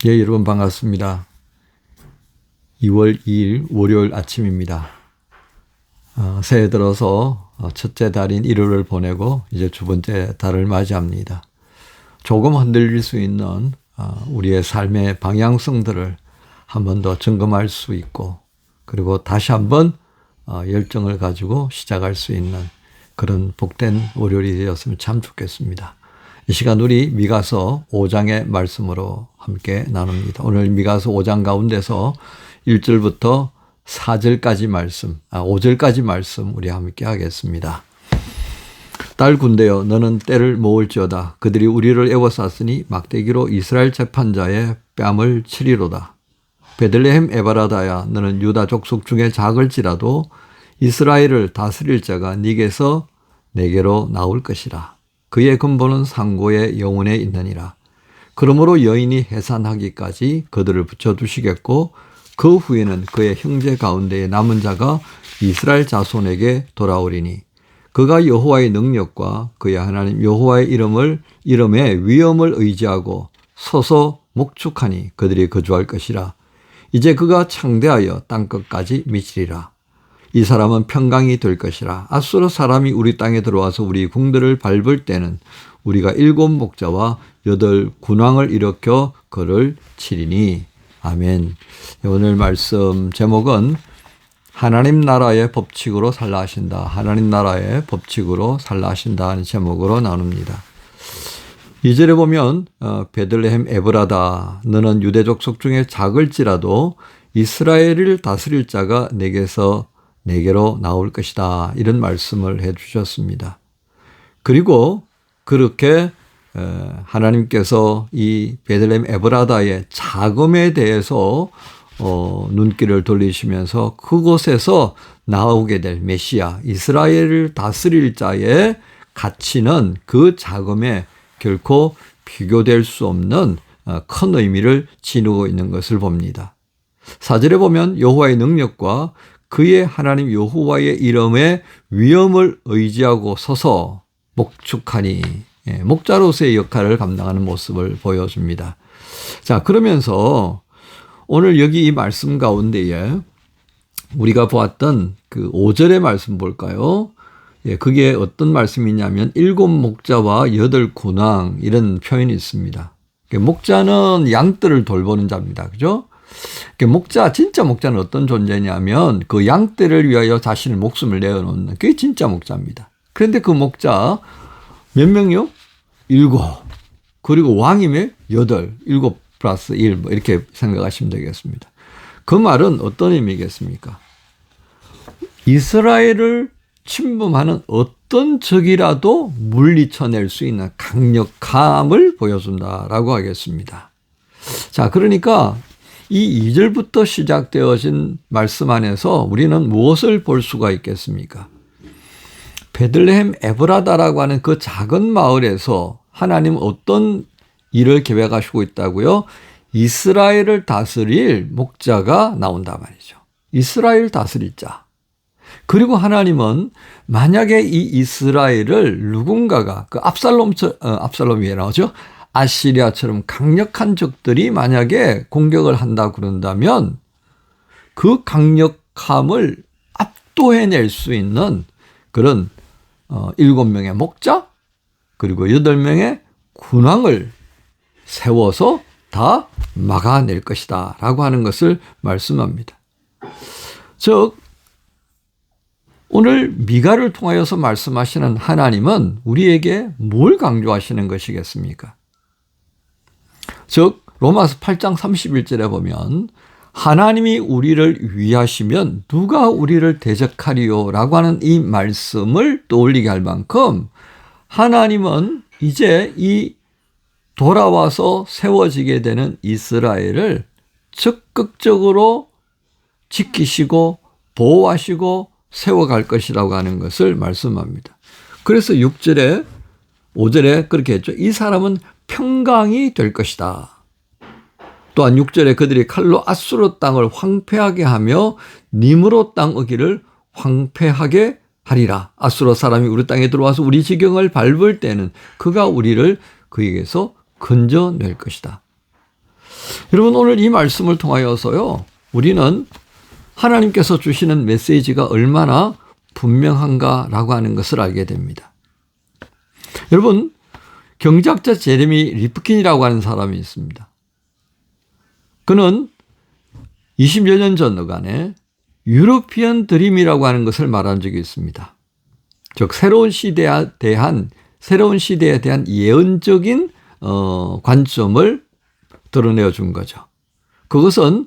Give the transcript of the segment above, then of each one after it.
예, 여러분 반갑습니다. 2월 2일 월요일 아침입니다. 새해 들어서 첫째 달인 1월을 보내고 이제 두 번째 달을 맞이합니다. 조금 흔들릴 수 있는 우리의 삶의 방향성들을 한 번 더 점검할 수 있고, 그리고 다시 한번 열정을 가지고 시작할 수 있는 그런 복된 월요일이 되었으면 참 좋겠습니다. 이 시간 우리 미가서 5장의 말씀으로 함께 나눕니다. 오늘 미가서 5장 가운데서 1절부터 4절까지 말씀, 5절까지 말씀 우리 함께 하겠습니다. 딸 군대여, 너는 때를 모을지어다. 그들이 우리를 애워쌌으니 막대기로 이스라엘 재판자의 뺨을 치리로다. 베들레헴 에바라다야, 너는 유다 족속 중에 작을지라도 이스라엘을 다스릴 자가 네게서 내게로 나올 것이라. 그의 근본은 상고의 영혼에 있느니라. 그러므로 여인이 해산하기까지 그들을 붙여두시겠고, 그 후에는 그의 형제 가운데에 남은 자가 이스라엘 자손에게 돌아오리니, 그가 여호와의 능력과 그의 하나님 여호와의 이름에 위엄을 의지하고 서서 목축하니 그들이 거주할 것이라. 이제 그가 창대하여 땅끝까지 미치리라. 이 사람은 평강이 될 것이라. 아수르 사람이 우리 땅에 들어와서 우리 궁들을 밟을 때는 우리가 7 목자와 8 군왕을 일으켜 그를 치리니. 아멘. 오늘 말씀 제목은 하나님 나라의 법칙으로 살라 하신다. 하나님 나라의 법칙으로 살라 하신다 하는 제목으로 나눕니다. 2절에 보면 베들레헴 에브라다, 너는 유대 족속 중에 작을지라도 이스라엘을 다스릴 자가 내게로 나올 것이다. 이런 말씀을 해 주셨습니다. 그리고 그렇게 하나님께서 이 베들레헴 에브라다의 자금에 대해서 눈길을 돌리시면서 그곳에서 나오게 될 메시아, 이스라엘을 다스릴 자의 가치는 그 자금에 결코 비교될 수 없는 큰 의미를 지니고 있는 것을 봅니다. 4절에 보면 여호와의 능력과 그의 하나님 여호와의 이름에 위엄을 의지하고 서서 목축하니, 목자로서의 역할을 감당하는 모습을 보여줍니다. 자, 그러면서 오늘 여기 이 말씀 가운데에 우리가 보았던 그 5절의 말씀 볼까요? 그게 어떤 말씀이냐면 7 목자와 8 군왕, 이런 표현이 있습니다. 목자는 양들을 돌보는 자입니다. 그죠? 진짜 목자는 어떤 존재냐면 그 양떼를 위하여 자신의 목숨을 내어놓는, 그게 진짜 목자입니다. 그런데 그 목자 몇 명이요? 7. 그리고 왕이면 8. 7 플러스 1, 이렇게 생각하시면 되겠습니다. 그 말은 어떤 의미겠습니까? 이스라엘을 침범하는 어떤 적이라도 물리쳐낼 수 있는 강력함을 보여준다라고 하겠습니다. 자, 그러니까 이 2절부터 시작되어진 말씀 안에서 우리는 무엇을 볼 수가 있겠습니까? 베들레헴 에브라다라고 하는 그 작은 마을에서 하나님은 어떤 일을 계획하시고 있다고요? 이스라엘을 다스릴 목자가 나온단 말이죠. 이스라엘 다스릴 자. 그리고 하나님은 만약에 이 이스라엘을 누군가가 그 압살롬이 나오죠? 아시리아처럼 강력한 적들이 만약에 공격을 한다 그런다면 그 강력함을 압도해낼 수 있는 그런 7명의 목자, 그리고 8명의 군왕을 세워서 다 막아낼 것이다 라고 하는 것을 말씀합니다. 즉, 오늘 미가를 통하여서 말씀하시는 하나님은 우리에게 뭘 강조하시는 것이겠습니까? 즉, 로마서 8장 31절에 보면 하나님이 우리를 위하시면 누가 우리를 대적하리요? 라고 하는 이 말씀을 떠올리게 할 만큼 하나님은 이제 이 돌아와서 세워지게 되는 이스라엘을 적극적으로 지키시고 보호하시고 세워갈 것이라고 하는 것을 말씀합니다. 그래서 6절에 5절에 그렇게 했죠. 이 사람은 평강이 될 것이다. 또한 6절에 그들이 칼로 아수르 땅을 황폐하게 하며 니므로 땅 어기를 황폐하게 하리라. 아수르 사람이 우리 땅에 들어와서 우리 지경을 밟을 때는 그가 우리를 그에게서 건져낼 것이다. 여러분, 오늘 이 말씀을 통하여서요, 우리는 하나님께서 주시는 메시지가 얼마나 분명한가라고 하는 것을 알게 됩니다. 여러분, 경제학자 제레미 리프킨이라고 하는 사람이 있습니다. 그는 20여 년 전간에 유러피언 드림이라고 하는 것을 말한 적이 있습니다. 즉, 새로운 시대에 대한 예언적인 관점을 드러내어 준 거죠. 그것은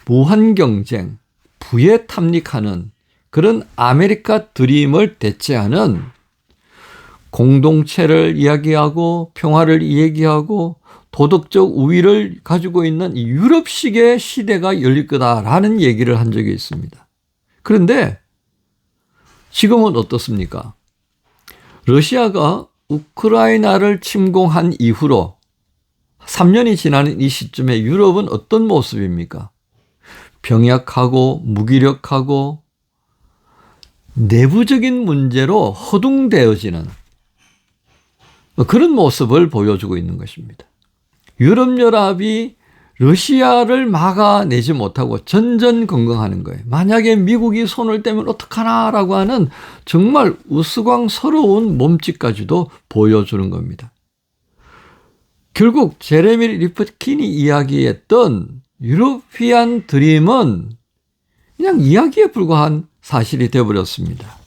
무한 경쟁, 부에 탐닉하는 그런 아메리카 드림을 대체하는 공동체를 이야기하고 평화를 이야기하고 도덕적 우위를 가지고 있는 이 유럽식의 시대가 열릴 거다라는 얘기를 한 적이 있습니다. 그런데 지금은 어떻습니까? 러시아가 우크라이나를 침공한 이후로 3년이 지나는 이 시점에 유럽은 어떤 모습입니까? 병약하고 무기력하고 내부적인 문제로 허둥대어지는 그런 모습을 보여주고 있는 것입니다. 유럽연합이 러시아를 막아내지 못하고 전전긍긍하는 거예요. 만약에 미국이 손을 떼면 어떡하나라고 하는 정말 우스꽝스러운 몸짓까지도 보여주는 겁니다. 결국 제레미 리프킨이 이야기했던 유러피안 드림은 그냥 이야기에 불과한 사실이 되어버렸습니다.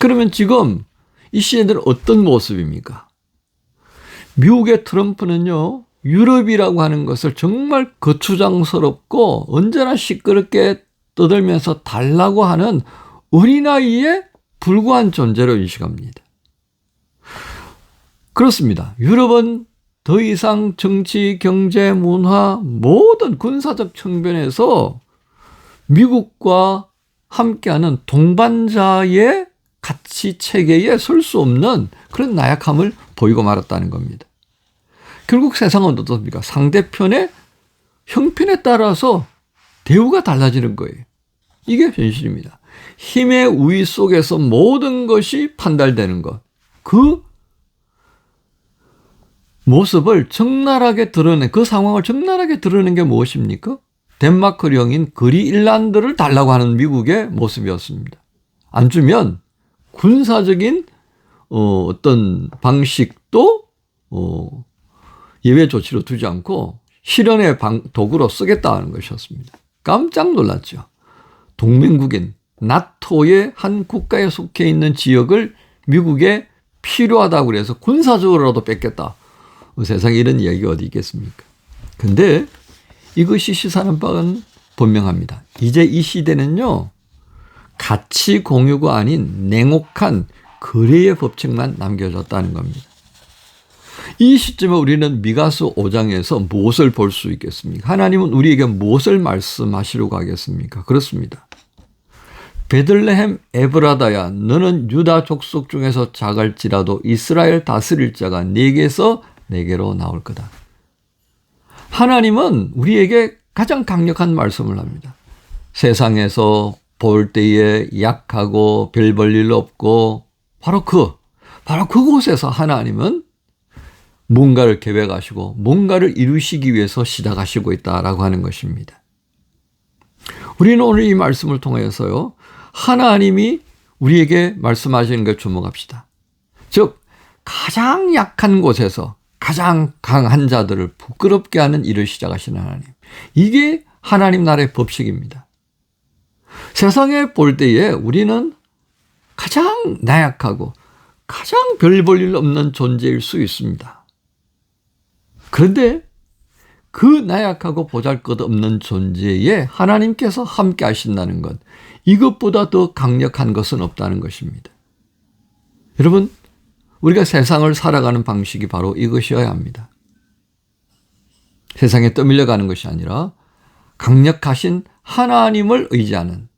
그러면 지금 이 시대는 어떤 모습입니까? 미국의 트럼프는요, 유럽이라고 하는 것을 정말 거추장스럽고 언제나 시끄럽게 떠들면서 달라고 하는 어린아이에 불과한 존재로 인식합니다. 그렇습니다. 유럽은 더 이상 정치, 경제, 문화, 모든 군사적 측면에서 미국과 함께하는 동반자의 가치 체계에 설 수 없는 그런 나약함을 보이고 말았다는 겁니다. 결국 세상은 어떻습니까? 상대편의 형편에 따라서 대우가 달라지는 거예요. 이게 현실입니다. 힘의 우위 속에서 모든 것이 판단되는 것. 그 모습을 적나라하게 드러낸, 그 상황을 적나라하게 드러낸 게 무엇입니까? 덴마크령인 그리일란드를 달라고 하는 미국의 모습이었습니다. 안 주면 군사적인 어떤 방식도 예외 조치로 두지 않고 실현의 도구로 쓰겠다는 것이었습니다. 깜짝 놀랐죠. 동맹국인 나토의 한 국가에 속해 있는 지역을 미국에 필요하다고 그래서 군사적으로라도 뺏겠다. 세상에 이런 이야기가 어디 있겠습니까? 근데 이것이 시사하는 바는 분명합니다. 이제 이 시대는요, 가치 공유가 아닌 냉혹한 거래의 법칙만 남겨졌다는 겁니다. 이 시점에 우리는 미가서 5장에서 무엇을 볼 수 있겠습니까? 하나님은 우리에게 무엇을 말씀하시려고 하겠습니까? 그렇습니다. 베들레헴 에브라다야, 너는 유다 족속 중에서 작을지라도 이스라엘 다스릴 자가 네게서 내게로 나올 거다. 하나님은 우리에게 가장 강력한 말씀을 합니다. 세상에서 볼 때에 약하고 별 볼 일 없고 바로 그곳에서 하나님은 뭔가를 계획하시고 뭔가를 이루시기 위해서 시작하시고 있다라고 하는 것입니다. 우리는 오늘 이 말씀을 통해서요, 하나님이 우리에게 말씀하시는 걸 주목합시다. 즉 가장 약한 곳에서 가장 강한 자들을 부끄럽게 하는 일을 시작하시는 하나님. 이게 하나님 나라의 법칙입니다. 세상에 볼 때에 우리는 가장 나약하고 가장 별 볼 일 없는 존재일 수 있습니다. 그런데 그 나약하고 보잘것없는 존재에 하나님께서 함께 하신다는 것, 이것보다 더 강력한 것은 없다는 것입니다. 여러분, 우리가 세상을 살아가는 방식이 바로 이것이어야 합니다. 세상에 떠밀려가는 것이 아니라 강력하신 하나님을 의지하는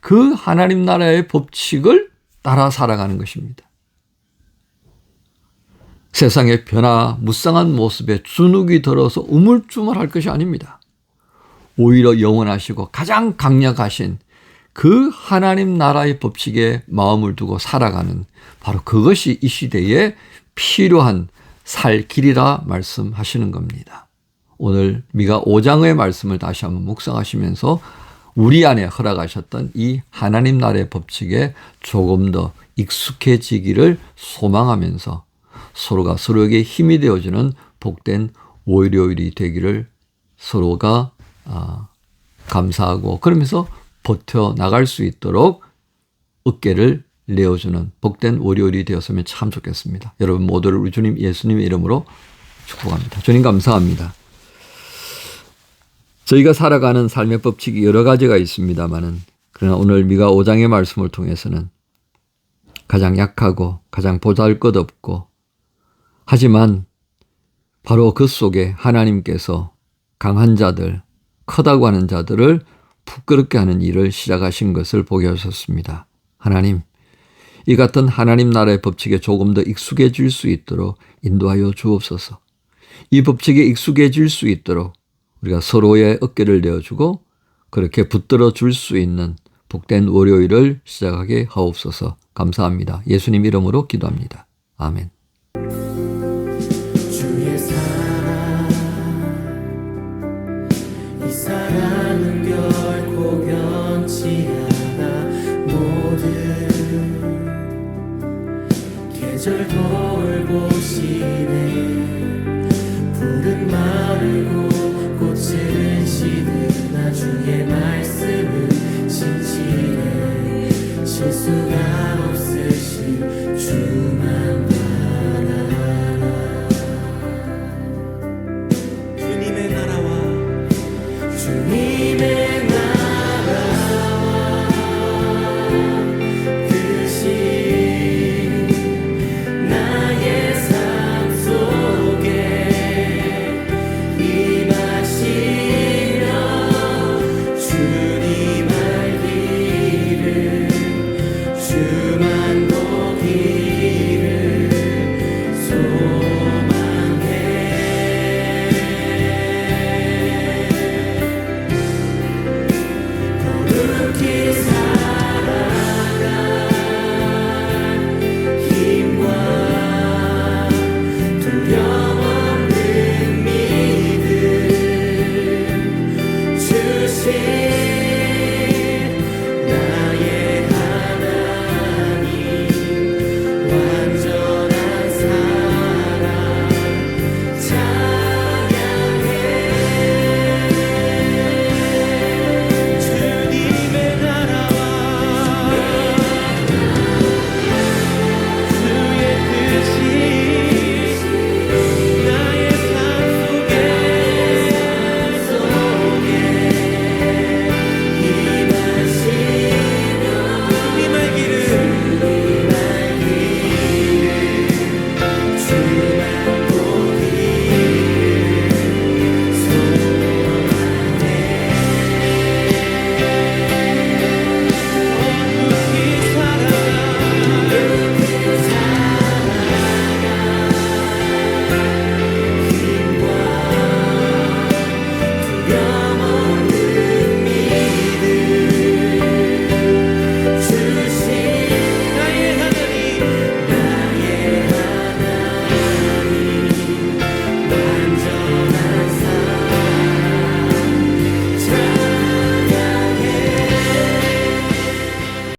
그 하나님 나라의 법칙을 따라 살아가는 것입니다. 세상의 변화무쌍한 모습에 주눅이 들어서 우물쭈물할 것이 아닙니다. 오히려 영원하시고 가장 강력하신 그 하나님 나라의 법칙에 마음을 두고 살아가는 바로 그것이 이 시대에 필요한 살 길이라 말씀하시는 겁니다. 오늘 미가 5장의 말씀을 다시 한번 묵상하시면서 우리 안에 허락하셨던 이 하나님 나라의 법칙에 조금 더 익숙해지기를 소망하면서 서로가 서로에게 힘이 되어주는 복된 월요일이 되기를 서로가 감사하고 그러면서 버텨나갈 수 있도록 어깨를 내어주는 복된 월요일이 되었으면 참 좋겠습니다. 여러분 모두를 우리 주님 예수님의 이름으로 축복합니다. 주님 감사합니다. 저희가 살아가는 삶의 법칙이 여러 가지가 있습니다만은 그러나 오늘 미가 5장의 말씀을 통해서는 가장 약하고 가장 보잘것없고 하지만 바로 그 속에 하나님께서 강한 자들, 크다고 하는 자들을 부끄럽게 하는 일을 시작하신 것을 보게 하셨습니다. 하나님, 이 같은 하나님 나라의 법칙에 조금 더 익숙해질 수 있도록 인도하여 주옵소서. 이 법칙에 익숙해질 수 있도록 우리가 서로의 어깨를 내어주고 그렇게 붙들어 줄 수 있는 복된 월요일을 시작하게 하옵소서. 감사합니다. 예수님 이름으로 기도합니다. 아멘. 주의 사랑, 이 사랑은 결코 변치 않아. 모든 계절 돌보시네. 푸른 마르고 꽃은 시드나 주의 말씀은 신실해. 실수가 없으신 주만 바라라. 주님의 나라와 주님의